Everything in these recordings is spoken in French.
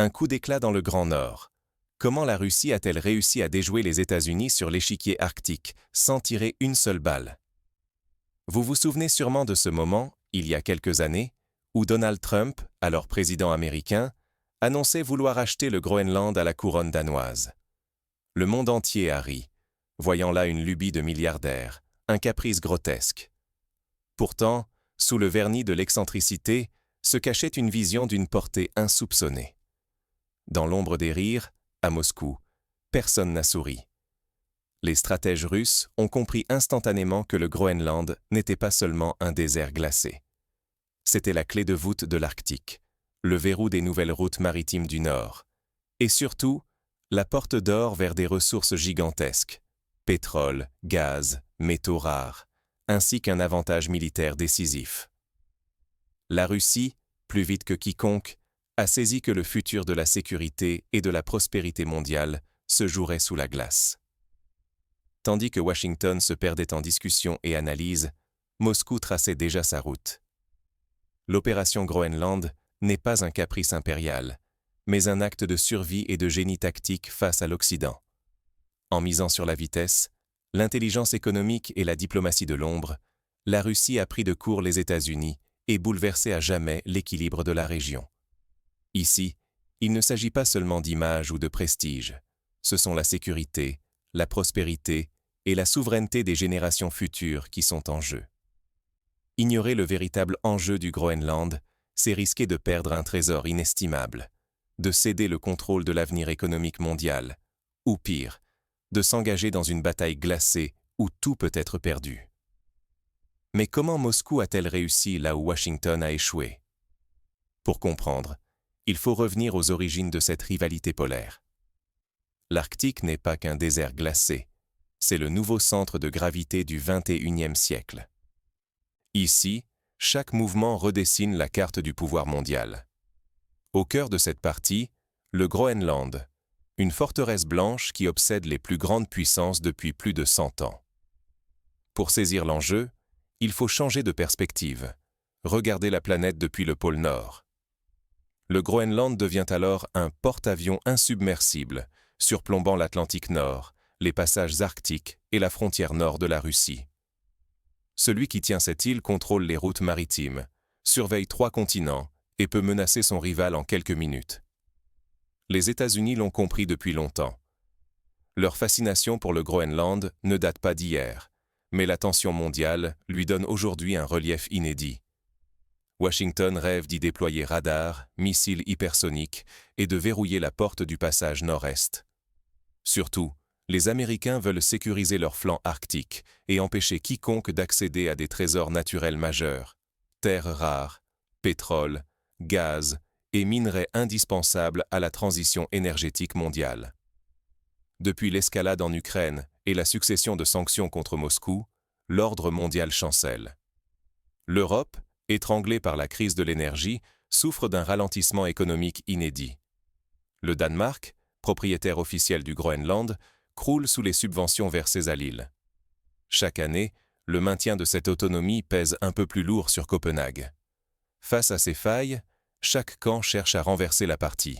Un coup d'éclat dans le Grand Nord. Comment la Russie a-t-elle réussi à déjouer les États-Unis sur l'échiquier arctique sans tirer une seule balle? Vous vous souvenez sûrement de ce moment, il y a quelques années, où Donald Trump, alors président américain, annonçait vouloir acheter le Groenland à la couronne danoise. Le monde entier a ri, voyant là une lubie de milliardaire, un caprice grotesque. Pourtant, sous le vernis de l'excentricité, se cachait une vision d'une portée insoupçonnée. Dans l'ombre des rires, à Moscou, personne n'a souri. Les stratèges russes ont compris instantanément que le Groenland n'était pas seulement un désert glacé. C'était la clé de voûte de l'Arctique, le verrou des nouvelles routes maritimes du Nord, et surtout, la porte d'or vers des ressources gigantesques, pétrole, gaz, métaux rares, ainsi qu'un avantage militaire décisif. La Russie, plus vite que quiconque, a saisi que le futur de la sécurité et de la prospérité mondiale se jouerait sous la glace. Tandis que Washington se perdait en discussions et analyses, Moscou traçait déjà sa route. L'opération Groenland n'est pas un caprice impérial, mais un acte de survie et de génie tactique face à l'Occident. En misant sur la vitesse, l'intelligence économique et la diplomatie de l'ombre, la Russie a pris de court les États-Unis et bouleversé à jamais l'équilibre de la région. Ici, il ne s'agit pas seulement d'image ou de prestige, ce sont la sécurité, la prospérité et la souveraineté des générations futures qui sont en jeu. Ignorer le véritable enjeu du Groenland, c'est risquer de perdre un trésor inestimable, de céder le contrôle de l'avenir économique mondial, ou pire, de s'engager dans une bataille glacée où tout peut être perdu. Mais comment Moscou a-t-elle réussi là où Washington a échoué? Pour comprendre, il faut revenir aux origines de cette rivalité polaire. L'Arctique n'est pas qu'un désert glacé, c'est le nouveau centre de gravité du XXIe siècle. Ici, chaque mouvement redessine la carte du pouvoir mondial. Au cœur de cette partie, le Groenland, une forteresse blanche qui obsède les plus grandes puissances depuis plus de 100 ans. Pour saisir l'enjeu, il faut changer de perspective, regarder la planète depuis le pôle Nord. Le Groenland devient alors un porte-avions insubmersible, surplombant l'Atlantique Nord, les passages arctiques et la frontière nord de la Russie. Celui qui tient cette île contrôle les routes maritimes, surveille 3 continents et peut menacer son rival en quelques minutes. Les États-Unis l'ont compris depuis longtemps. Leur fascination pour le Groenland ne date pas d'hier, mais la tension mondiale lui donne aujourd'hui un relief inédit. Washington rêve d'y déployer radars, missiles hypersoniques et de verrouiller la porte du passage nord-est. Surtout, les Américains veulent sécuriser leur flanc arctique et empêcher quiconque d'accéder à des trésors naturels majeurs, terres rares, pétrole, gaz et minerais indispensables à la transition énergétique mondiale. Depuis l'escalade en Ukraine et la succession de sanctions contre Moscou, l'ordre mondial chancelle. L'Europe, étranglée par la crise de l'énergie, souffre d'un ralentissement économique inédit. Le Danemark, propriétaire officiel du Groenland, croule sous les subventions versées à l'île. Chaque année, le maintien de cette autonomie pèse un peu plus lourd sur Copenhague. Face à ces failles, chaque camp cherche à renverser la partie.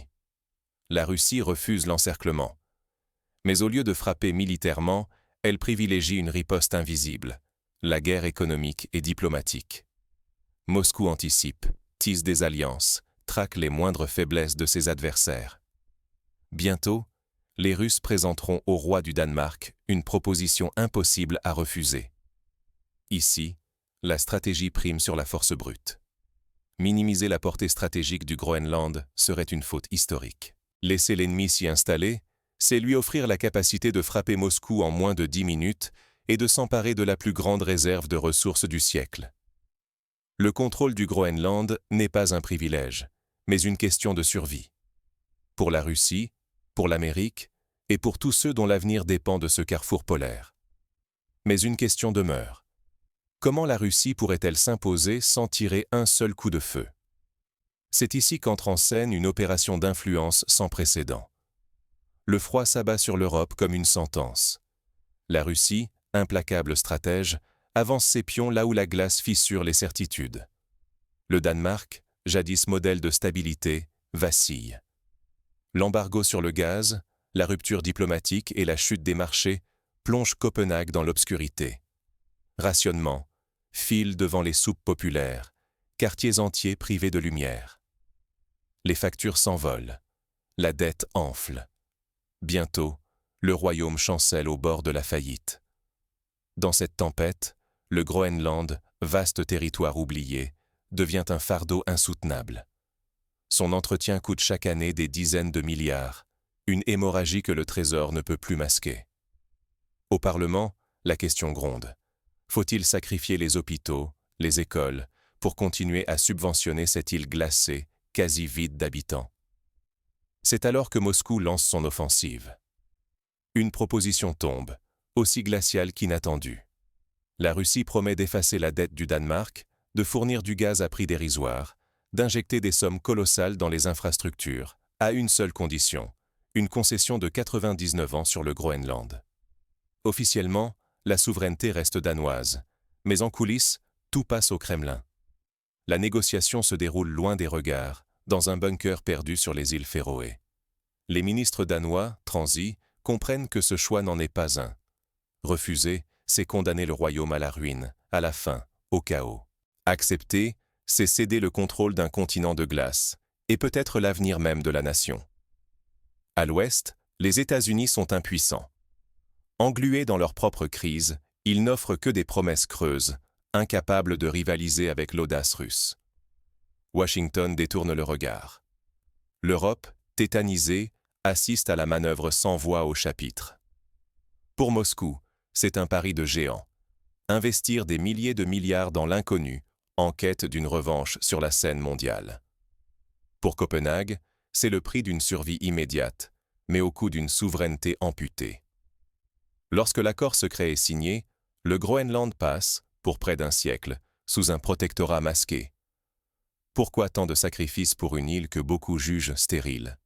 La Russie refuse l'encerclement. Mais au lieu de frapper militairement, elle privilégie une riposte invisible, la guerre économique et diplomatique. Moscou anticipe, tisse des alliances, traque les moindres faiblesses de ses adversaires. Bientôt, les Russes présenteront au roi du Danemark une proposition impossible à refuser. Ici, la stratégie prime sur la force brute. Minimiser la portée stratégique du Groenland serait une faute historique. Laisser l'ennemi s'y installer, c'est lui offrir la capacité de frapper Moscou en moins de 10 minutes et de s'emparer de la plus grande réserve de ressources du siècle. Le contrôle du Groenland n'est pas un privilège, mais une question de survie. Pour la Russie, pour l'Amérique et pour tous ceux dont l'avenir dépend de ce carrefour polaire. Mais une question demeure. Comment la Russie pourrait-elle s'imposer sans tirer un seul coup de feu? C'est ici qu'entre en scène une opération d'influence sans précédent. Le froid s'abat sur l'Europe comme une sentence. La Russie, implacable stratège, avance ses pions là où la glace fissure les certitudes. Le Danemark, jadis modèle de stabilité, vacille. L'embargo sur le gaz, la rupture diplomatique et la chute des marchés plongent Copenhague dans l'obscurité. Rationnement, files devant les soupes populaires, quartiers entiers privés de lumière. Les factures s'envolent, la dette enfle. Bientôt, le royaume chancelle au bord de la faillite. Dans cette tempête, le Groenland, vaste territoire oublié, devient un fardeau insoutenable. Son entretien coûte chaque année des dizaines de milliards, une hémorragie que le Trésor ne peut plus masquer. Au Parlement, la question gronde. Faut-il sacrifier les hôpitaux, les écoles, pour continuer à subventionner cette île glacée, quasi vide d'habitants? C'est alors que Moscou lance son offensive. Une proposition tombe, aussi glaciale qu'inattendue. La Russie promet d'effacer la dette du Danemark, de fournir du gaz à prix dérisoire, d'injecter des sommes colossales dans les infrastructures, à une seule condition, une concession de 99 ans sur le Groenland. Officiellement, la souveraineté reste danoise, mais en coulisses, tout passe au Kremlin. La négociation se déroule loin des regards, dans un bunker perdu sur les îles Féroé. Les ministres danois, transis, comprennent que ce choix n'en est pas un. Refuser, c'est condamner le royaume à la ruine, à la faim, au chaos. Accepter, c'est céder le contrôle d'un continent de glace, et peut-être l'avenir même de la nation. À l'ouest, les États-Unis sont impuissants. Englués dans leur propre crise, ils n'offrent que des promesses creuses, incapables de rivaliser avec l'audace russe. Washington détourne le regard. L'Europe, tétanisée, assiste à la manœuvre sans voix au chapitre. Pour Moscou, c'est un pari de géant. Investir des milliers de milliards dans l'inconnu, en quête d'une revanche sur la scène mondiale. Pour Copenhague, c'est le prix d'une survie immédiate, mais au coût d'une souveraineté amputée. Lorsque l'accord secret est signé, le Groenland passe, pour près d'un siècle, sous un protectorat masqué. Pourquoi tant de sacrifices pour une île que beaucoup jugent stérile?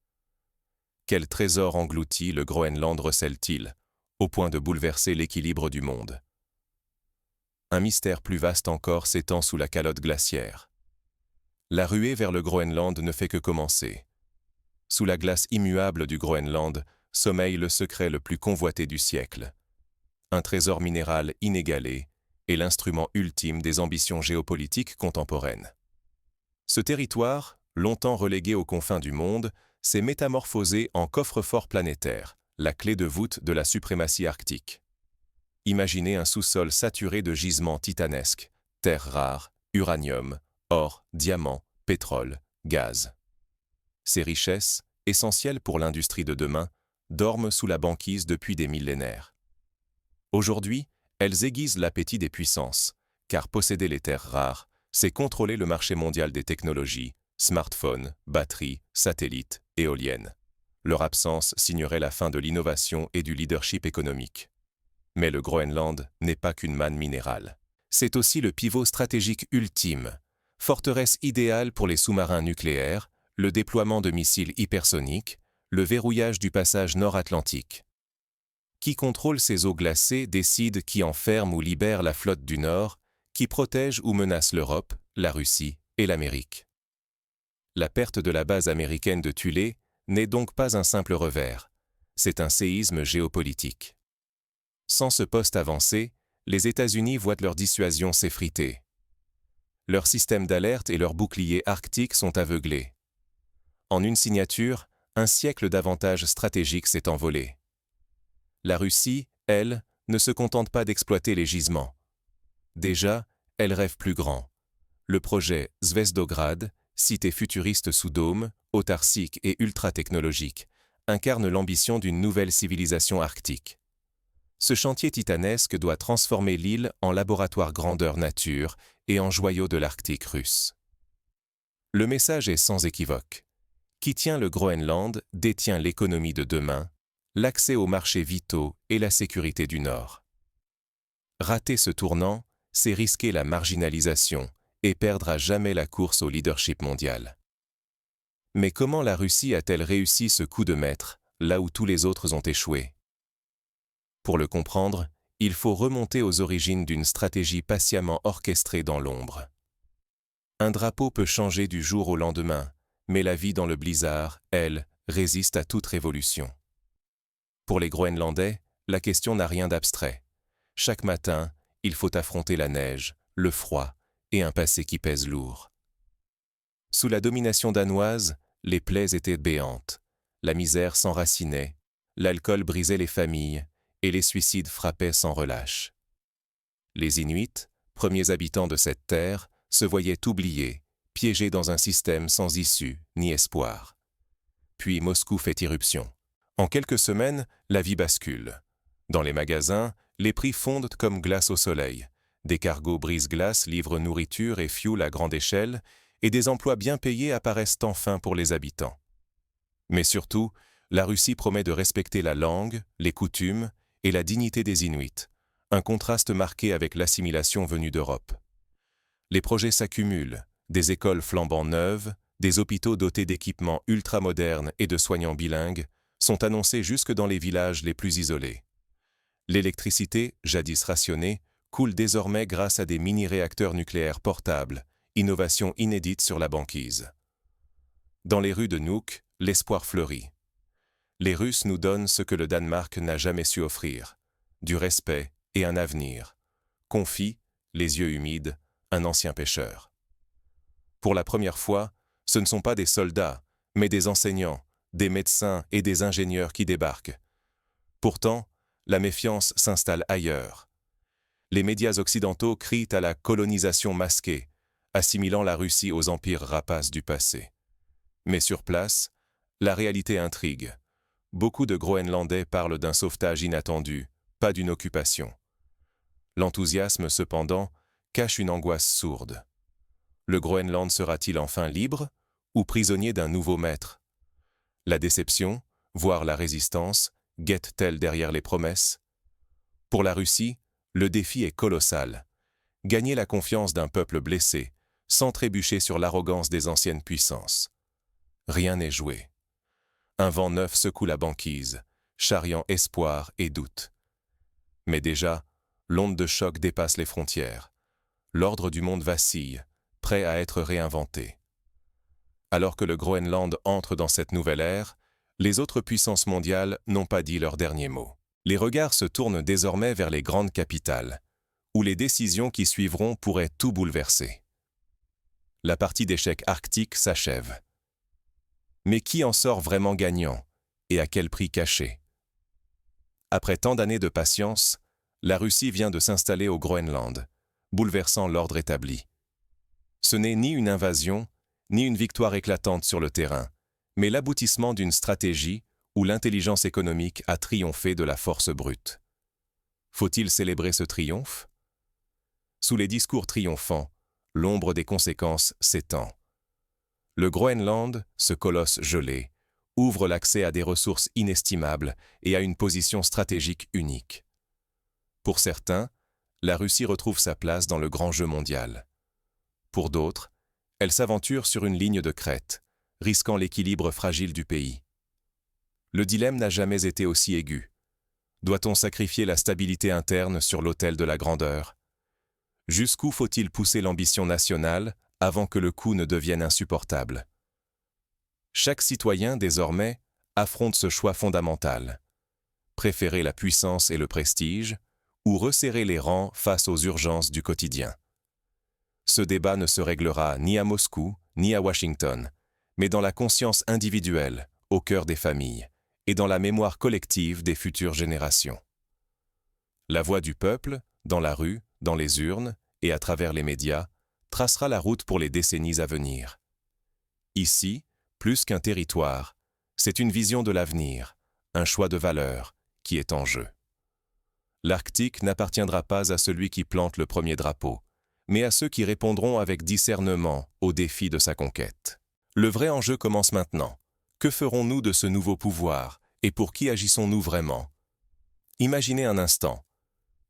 Quel trésor englouti le Groenland recèle-t-il, au point de bouleverser l'équilibre du monde? Un mystère plus vaste encore s'étend sous la calotte glaciaire. La ruée vers le Groenland ne fait que commencer. Sous la glace immuable du Groenland sommeille le secret le plus convoité du siècle. Un trésor minéral inégalé et l'instrument ultime des ambitions géopolitiques contemporaines. Ce territoire, longtemps relégué aux confins du monde, s'est métamorphosé en coffre-fort planétaire, la clé de voûte de la suprématie arctique. Imaginez un sous-sol saturé de gisements titanesques, terres rares, uranium, or, diamants, pétrole, gaz. Ces richesses, essentielles pour l'industrie de demain, dorment sous la banquise depuis des millénaires. Aujourd'hui, elles aiguisent l'appétit des puissances, car posséder les terres rares, c'est contrôler le marché mondial des technologies, smartphones, batteries, satellites, éoliennes. Leur absence signerait la fin de l'innovation et du leadership économique. Mais le Groenland n'est pas qu'une manne minérale. C'est aussi le pivot stratégique ultime, forteresse idéale pour les sous-marins nucléaires, le déploiement de missiles hypersoniques, le verrouillage du passage nord-atlantique. Qui contrôle ces eaux glacées décide qui enferme ou libère la flotte du Nord, qui protège ou menace l'Europe, la Russie et l'Amérique. La perte de la base américaine de Thulé n'est donc pas un simple revers, c'est un séisme géopolitique. Sans ce poste avancé, les États-Unis voient leur dissuasion s'effriter. Leurs systèmes d'alerte et leurs boucliers arctiques sont aveuglés. En une signature, un siècle d'avantages stratégiques s'est envolé. La Russie, elle, ne se contente pas d'exploiter les gisements. Déjà, elle rêve plus grand. Le projet Zvezdograd, cité futuriste sous dôme, autarcique et ultra-technologique, incarne l'ambition d'une nouvelle civilisation arctique. Ce chantier titanesque doit transformer l'île en laboratoire grandeur nature et en joyau de l'Arctique russe. Le message est sans équivoque. Qui tient le Groenland détient l'économie de demain, l'accès aux marchés vitaux et la sécurité du Nord. Rater ce tournant, c'est risquer la marginalisation et perdre à jamais la course au leadership mondial. Mais comment la Russie a-t-elle réussi ce coup de maître, là où tous les autres ont échoué? Pour le comprendre, il faut remonter aux origines d'une stratégie patiemment orchestrée dans l'ombre. Un drapeau peut changer du jour au lendemain, mais la vie dans le blizzard, elle, résiste à toute révolution. Pour les Groenlandais, la question n'a rien d'abstrait. Chaque matin, il faut affronter la neige, le froid et un passé qui pèse lourd. Sous la domination danoise, les plaies étaient béantes, la misère s'enracinait, l'alcool brisait les familles et les suicides frappaient sans relâche. Les Inuits, premiers habitants de cette terre, se voyaient oubliés, piégés dans un système sans issue ni espoir. Puis Moscou fait irruption. En quelques semaines, la vie bascule. Dans les magasins, les prix fondent comme glace au soleil. Des cargos brise-glace livrent nourriture et fioul à grande échelle, et des emplois bien payés apparaissent enfin pour les habitants. Mais surtout, la Russie promet de respecter la langue, les coutumes et la dignité des Inuits, un contraste marqué avec l'assimilation venue d'Europe. Les projets s'accumulent, des écoles flambant neuves, des hôpitaux dotés d'équipements ultramodernes et de soignants bilingues, sont annoncés jusque dans les villages les plus isolés. L'électricité, jadis rationnée, coule désormais grâce à des mini-réacteurs nucléaires portables, innovation inédite sur la banquise. Dans les rues de Nuuk, l'espoir fleurit. Les Russes nous donnent ce que le Danemark n'a jamais su offrir, du respect et un avenir. Confie, les yeux humides, un ancien pêcheur. Pour la première fois, ce ne sont pas des soldats, mais des enseignants, des médecins et des ingénieurs qui débarquent. Pourtant, la méfiance s'installe ailleurs. Les médias occidentaux crient à la colonisation masquée, assimilant la Russie aux empires rapaces du passé. Mais sur place, la réalité intrigue. Beaucoup de Groenlandais parlent d'un sauvetage inattendu, pas d'une occupation. L'enthousiasme, cependant, cache une angoisse sourde. Le Groenland sera-t-il enfin libre ou prisonnier d'un nouveau maître? La déception, voire la résistance, guette-t-elle derrière les promesses? Pour la Russie, le défi est colossal. Gagner la confiance d'un peuple blessé, sans trébucher sur l'arrogance des anciennes puissances. Rien n'est joué. Un vent neuf secoue la banquise, charriant espoir et doute. Mais déjà, l'onde de choc dépasse les frontières. L'ordre du monde vacille, prêt à être réinventé. Alors que le Groenland entre dans cette nouvelle ère, les autres puissances mondiales n'ont pas dit leur dernier mot. Les regards se tournent désormais vers les grandes capitales, où les décisions qui suivront pourraient tout bouleverser. La partie d'échecs arctique s'achève. Mais qui en sort vraiment gagnant, et à quel prix caché? Après tant d'années de patience, la Russie vient de s'installer au Groenland, bouleversant l'ordre établi. Ce n'est ni une invasion, ni une victoire éclatante sur le terrain, mais l'aboutissement d'une stratégie où l'intelligence économique a triomphé de la force brute. Faut-il célébrer ce triomphe? Sous les discours triomphants, l'ombre des conséquences s'étend. Le Groenland, ce colosse gelé, ouvre l'accès à des ressources inestimables et à une position stratégique unique. Pour certains, la Russie retrouve sa place dans le grand jeu mondial. Pour d'autres, elle s'aventure sur une ligne de crête, risquant l'équilibre fragile du pays. Le dilemme n'a jamais été aussi aigu. Doit-on sacrifier la stabilité interne sur l'autel de la grandeur? Jusqu'où faut-il pousser l'ambition nationale avant que le coup ne devienne insupportable? Chaque citoyen, désormais, affronte ce choix fondamental. Préférer la puissance et le prestige, ou resserrer les rangs face aux urgences du quotidien. Ce débat ne se réglera ni à Moscou, ni à Washington, mais dans la conscience individuelle, au cœur des familles, et dans la mémoire collective des futures générations. La voix du peuple, dans la rue, dans les urnes et à travers les médias, tracera la route pour les décennies à venir. Ici, plus qu'un territoire, c'est une vision de l'avenir, un choix de valeurs qui est en jeu. L'Arctique n'appartiendra pas à celui qui plante le premier drapeau, mais à ceux qui répondront avec discernement aux défis de sa conquête. Le vrai enjeu commence maintenant. Que ferons-nous de ce nouveau pouvoir et pour qui agissons-nous vraiment? Imaginez un instant.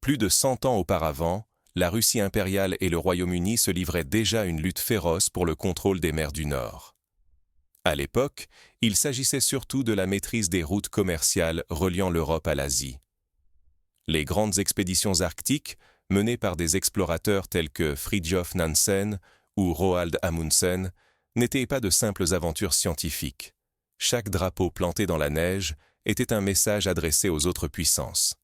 Plus de 100 ans auparavant, la Russie impériale et le Royaume-Uni se livraient déjà à une lutte féroce pour le contrôle des mers du Nord. À l'époque, il s'agissait surtout de la maîtrise des routes commerciales reliant l'Europe à l'Asie. Les grandes expéditions arctiques, menées par des explorateurs tels que Fridtjof Nansen ou Roald Amundsen, n'étaient pas de simples aventures scientifiques. Chaque drapeau planté dans la neige était un message adressé aux autres puissances.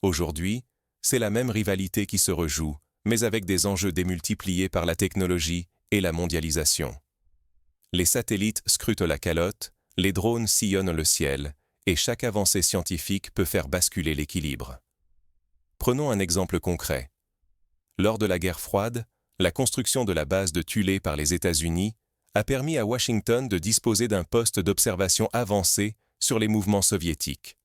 Aujourd'hui, c'est la même rivalité qui se rejoue, mais avec des enjeux démultipliés par la technologie et la mondialisation. Les satellites scrutent la calotte, les drones sillonnent le ciel, et chaque avancée scientifique peut faire basculer l'équilibre. Prenons un exemple concret. Lors de la guerre froide, la construction de la base de Thulé par les États-Unis a permis à Washington de disposer d'un poste d'observation avancé sur les mouvements soviétiques.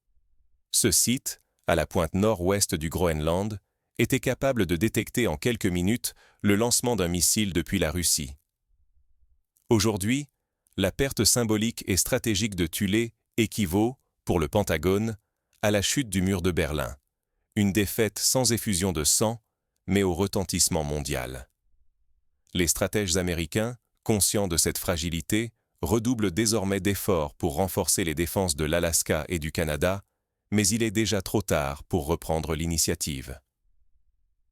Ce site, à la pointe nord-ouest du Groenland, était capable de détecter en quelques minutes le lancement d'un missile depuis la Russie. Aujourd'hui, la perte symbolique et stratégique de Thulé équivaut, pour le Pentagone, à la chute du mur de Berlin, une défaite sans effusion de sang, mais au retentissement mondial. Les stratèges américains, conscients de cette fragilité, redoublent désormais d'efforts pour renforcer les défenses de l'Alaska et du Canada, mais il est déjà trop tard pour reprendre l'initiative.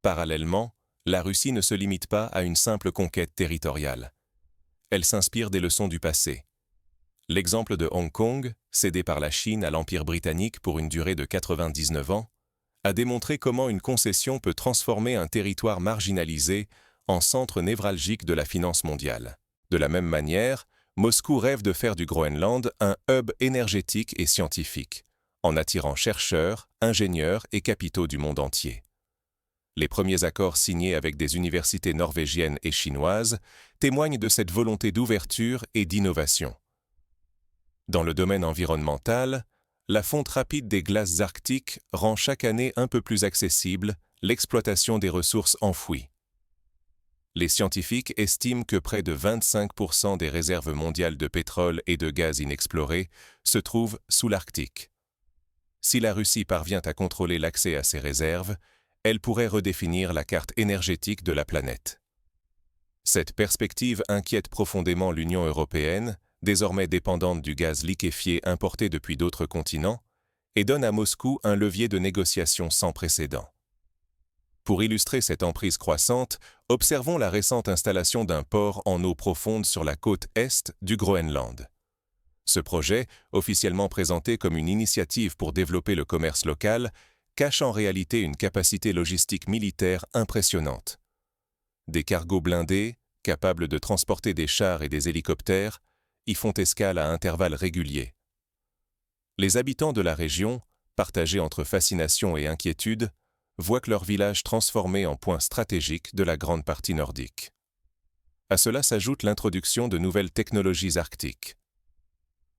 Parallèlement, la Russie ne se limite pas à une simple conquête territoriale. Elle s'inspire des leçons du passé. L'exemple de Hong Kong, cédé par la Chine à l'Empire britannique pour une durée de 99 ans, a démontré comment une concession peut transformer un territoire marginalisé en centre névralgique de la finance mondiale. De la même manière, Moscou rêve de faire du Groenland un hub énergétique et scientifique, en attirant chercheurs, ingénieurs et capitaux du monde entier. Les premiers accords signés avec des universités norvégiennes et chinoises témoignent de cette volonté d'ouverture et d'innovation. Dans le domaine environnemental, la fonte rapide des glaces arctiques rend chaque année un peu plus accessible l'exploitation des ressources enfouies. Les scientifiques estiment que près de 25% des réserves mondiales de pétrole et de gaz inexplorées se trouvent sous l'Arctique. Si la Russie parvient à contrôler l'accès à ces réserves, elle pourrait redéfinir la carte énergétique de la planète. Cette perspective inquiète profondément l'Union européenne, désormais dépendante du gaz liquéfié importé depuis d'autres continents, et donne à Moscou un levier de négociation sans précédent. Pour illustrer cette emprise croissante, observons la récente installation d'un port en eau profonde sur la côte est du Groenland. Ce projet, officiellement présenté comme une initiative pour développer le commerce local, cache en réalité une capacité logistique militaire impressionnante. Des cargos blindés, capables de transporter des chars et des hélicoptères, y font escale à intervalles réguliers. Les habitants de la région, partagés entre fascination et inquiétude, voient que leur village transformé en point stratégique de la grande partie nordique. À cela s'ajoute l'introduction de nouvelles technologies arctiques.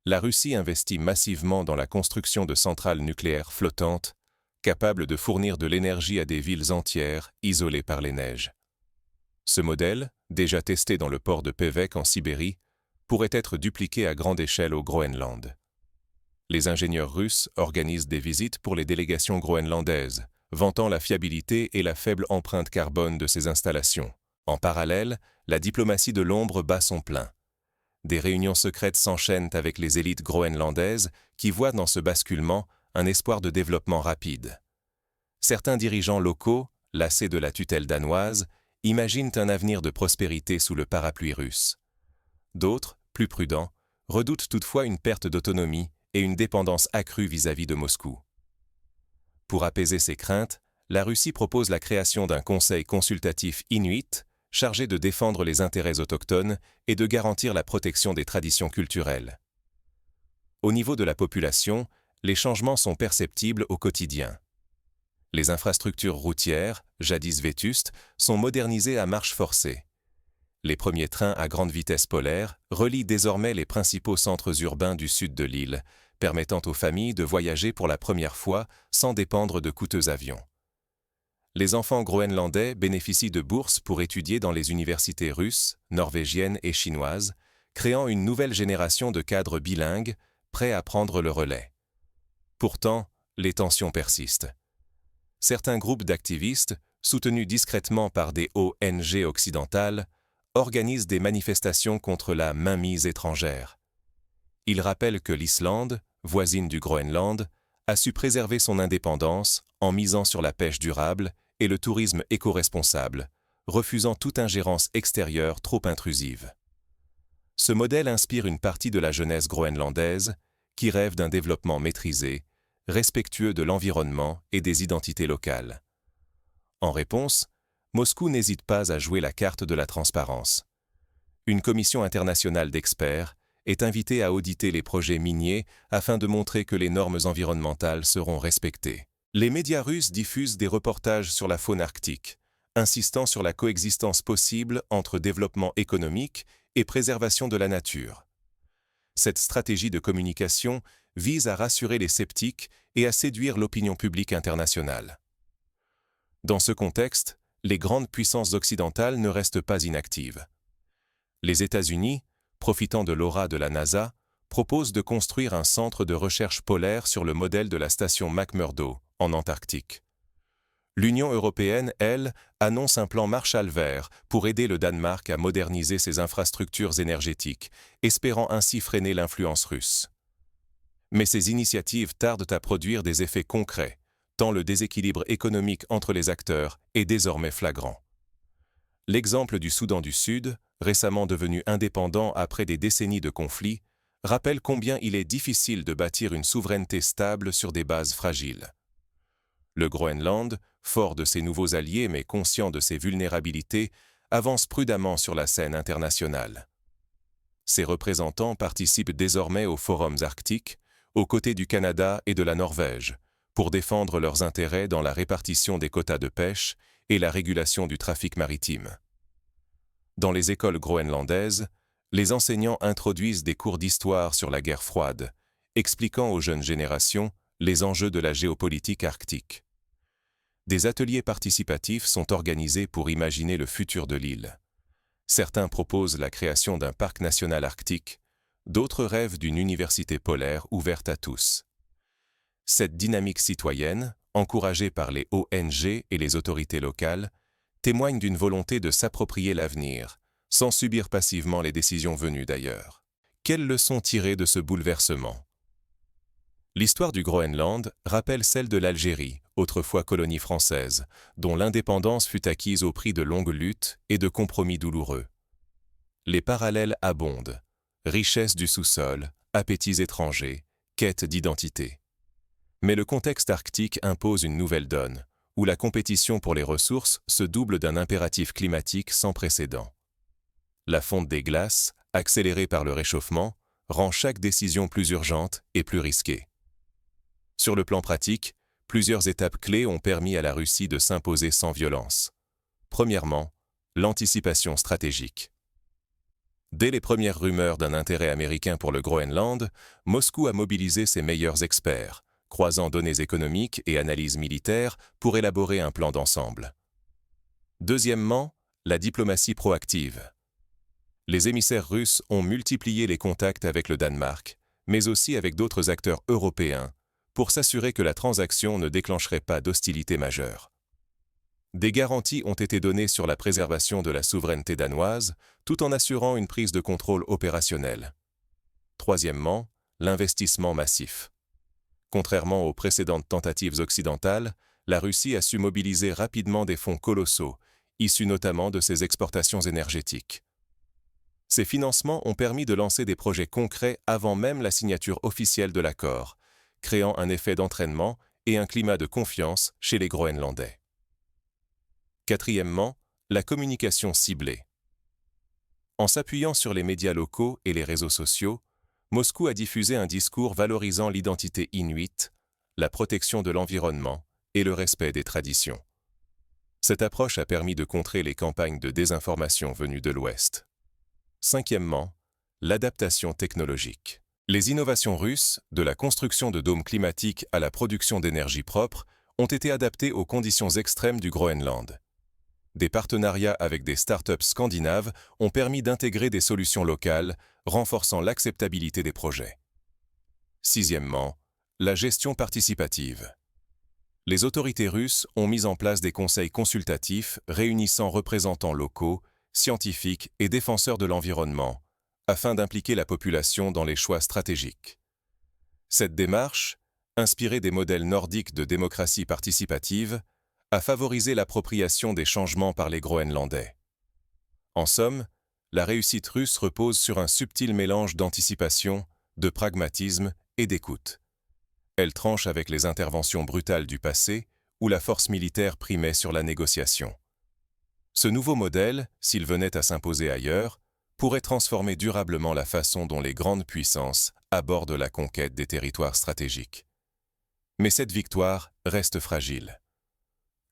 La Russie investit massivement dans la construction de centrales nucléaires flottantes, capables de fournir de l'énergie à des villes entières isolées par les neiges. Ce modèle, déjà testé dans le port de Pévek en Sibérie, pourrait être dupliqué à grande échelle au Groenland. Les ingénieurs russes organisent des visites pour les délégations groenlandaises, vantant la fiabilité et la faible empreinte carbone de ces installations. En parallèle, la diplomatie de l'ombre bat son plein. Des réunions secrètes s'enchaînent avec les élites groenlandaises qui voient dans ce basculement un espoir de développement rapide. Certains dirigeants locaux, lassés de la tutelle danoise, imaginent un avenir de prospérité sous le parapluie russe. D'autres, plus prudents, redoutent toutefois une perte d'autonomie et une dépendance accrue vis-à-vis de Moscou. Pour apaiser ces craintes, la Russie propose la création d'un conseil consultatif inuit chargé de défendre les intérêts autochtones et de garantir la protection des traditions culturelles. Au niveau de la population, les changements sont perceptibles au quotidien. Les infrastructures routières, jadis vétustes, sont modernisées à marche forcée. Les premiers trains à grande vitesse polaire relient désormais les principaux centres urbains du sud de l'île, permettant aux familles de voyager pour la première fois sans dépendre de coûteux avions. Les enfants groenlandais bénéficient de bourses pour étudier dans les universités russes, norvégiennes et chinoises, créant une nouvelle génération de cadres bilingues prêts à prendre le relais. Pourtant, les tensions persistent. Certains groupes d'activistes, soutenus discrètement par des ONG occidentales, organisent des manifestations contre la mainmise étrangère. Ils rappellent que l'Islande, voisine du Groenland, a su préserver son indépendance en misant sur la pêche durable et le tourisme éco-responsable, refusant toute ingérence extérieure trop intrusive. Ce modèle inspire une partie de la jeunesse groenlandaise qui rêve d'un développement maîtrisé, respectueux de l'environnement et des identités locales. En réponse, Moscou n'hésite pas à jouer la carte de la transparence. Une commission internationale d'experts est invitée à auditer les projets miniers afin de montrer que les normes environnementales seront respectées. Les médias russes diffusent des reportages sur la faune arctique, insistant sur la coexistence possible entre développement économique et préservation de la nature. Cette stratégie de communication vise à rassurer les sceptiques et à séduire l'opinion publique internationale. Dans ce contexte, les grandes puissances occidentales ne restent pas inactives. Les États-Unis, profitant de l'aura de la NASA, proposent de construire un centre de recherche polaire sur le modèle de la station McMurdo, en Antarctique. L'Union européenne, elle, annonce un plan Marshall vert pour aider le Danemark à moderniser ses infrastructures énergétiques, espérant ainsi freiner l'influence russe. Mais ces initiatives tardent à produire des effets concrets, tant le déséquilibre économique entre les acteurs est désormais flagrant. L'exemple du Soudan du Sud, récemment devenu indépendant après des décennies de conflits, rappelle combien il est difficile de bâtir une souveraineté stable sur des bases fragiles. Le Groenland, fort de ses nouveaux alliés mais conscient de ses vulnérabilités, avance prudemment sur la scène internationale. Ses représentants participent désormais aux forums arctiques, aux côtés du Canada et de la Norvège, pour défendre leurs intérêts dans la répartition des quotas de pêche et la régulation du trafic maritime. Dans les écoles groenlandaises, les enseignants introduisent des cours d'histoire sur la guerre froide, expliquant aux jeunes générations les enjeux de la géopolitique arctique. Des ateliers participatifs sont organisés pour imaginer le futur de l'île. Certains proposent la création d'un parc national arctique, d'autres rêvent d'une université polaire ouverte à tous. Cette dynamique citoyenne, encouragée par les ONG et les autorités locales, témoigne d'une volonté de s'approprier l'avenir, sans subir passivement les décisions venues d'ailleurs. Quelles leçons tirer de ce bouleversement ? L'histoire du Groenland rappelle celle de l'Algérie, autrefois colonie française, dont l'indépendance fut acquise au prix de longues luttes et de compromis douloureux. Les parallèles abondent. Richesse du sous-sol, appétits étrangers, quête d'identité. Mais le contexte arctique impose une nouvelle donne, où la compétition pour les ressources se double d'un impératif climatique sans précédent. La fonte des glaces, accélérée par le réchauffement, rend chaque décision plus urgente et plus risquée. Sur le plan pratique, plusieurs étapes clés ont permis à la Russie de s'imposer sans violence. Premièrement, l'anticipation stratégique. Dès les premières rumeurs d'un intérêt américain pour le Groenland, Moscou a mobilisé ses meilleurs experts, croisant données économiques et analyses militaires pour élaborer un plan d'ensemble. Deuxièmement, la diplomatie proactive. Les émissaires russes ont multiplié les contacts avec le Danemark, mais aussi avec d'autres acteurs européens, pour s'assurer que la transaction ne déclencherait pas d'hostilité majeure. Des garanties ont été données sur la préservation de la souveraineté danoise, tout en assurant une prise de contrôle opérationnelle. Troisièmement, l'investissement massif. Contrairement aux précédentes tentatives occidentales, la Russie a su mobiliser rapidement des fonds colossaux, issus notamment de ses exportations énergétiques. Ces financements ont permis de lancer des projets concrets avant même la signature officielle de l'accord, créant un effet d'entraînement et un climat de confiance chez les Groenlandais. Quatrièmement, la communication ciblée. En s'appuyant sur les médias locaux et les réseaux sociaux, Moscou a diffusé un discours valorisant l'identité inuite, la protection de l'environnement et le respect des traditions. Cette approche a permis de contrer les campagnes de désinformation venues de l'Ouest. Cinquièmement, l'adaptation technologique. Les innovations russes, de la construction de dômes climatiques à la production d'énergie propre, ont été adaptées aux conditions extrêmes du Groenland. Des partenariats avec des startups scandinaves ont permis d'intégrer des solutions locales, renforçant l'acceptabilité des projets. Sixièmement, la gestion participative. Les autorités russes ont mis en place des conseils consultatifs réunissant représentants locaux, scientifiques et défenseurs de l'environnement, afin d'impliquer la population dans les choix stratégiques. Cette démarche, inspirée des modèles nordiques de démocratie participative, a favorisé l'appropriation des changements par les Groenlandais. En somme, La réussite russe repose sur un subtil mélange d'anticipation, de pragmatisme et d'écoute. Elle tranche avec les interventions brutales du passé, où la force militaire primait sur la négociation. Ce nouveau modèle, s'il venait à s'imposer ailleurs, pourrait transformer durablement la façon dont les grandes puissances abordent la conquête des territoires stratégiques. Mais cette victoire reste fragile.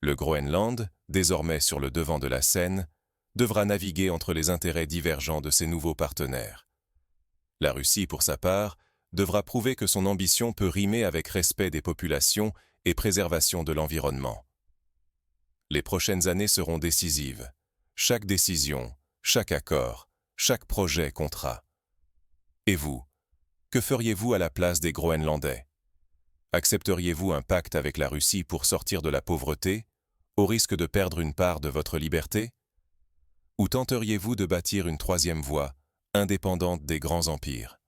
Le Groenland, désormais sur le devant de la scène, devra naviguer entre les intérêts divergents de ses nouveaux partenaires. La Russie, pour sa part, devra prouver que son ambition peut rimer avec respect des populations et préservation de l'environnement. Les prochaines années seront décisives. Chaque décision, chaque accord, chaque projet comptera. Et vous, que feriez-vous à la place des Groenlandais? Accepteriez-vous un pacte avec la Russie pour sortir de la pauvreté, au risque de perdre une part de votre liberté? Ou tenteriez-vous de bâtir une troisième voie, indépendante des grands empires?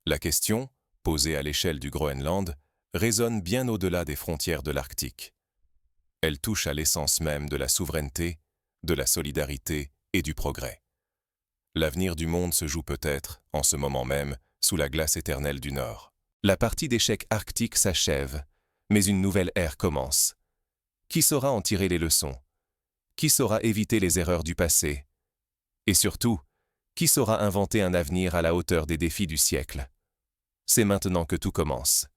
La question, posée à l'échelle du Groenland, résonne bien au-delà des frontières de l'Arctique. Elle touche à l'essence même de la souveraineté, de la solidarité et du progrès. L'avenir du monde se joue peut-être, en ce moment même, sous la glace éternelle du Nord. La partie d'échecs arctique s'achève, mais une nouvelle ère commence. Qui saura en tirer les leçons? Qui saura éviter les erreurs du passé? Et surtout, qui saura inventer un avenir à la hauteur des défis du siècle? C'est maintenant que tout commence.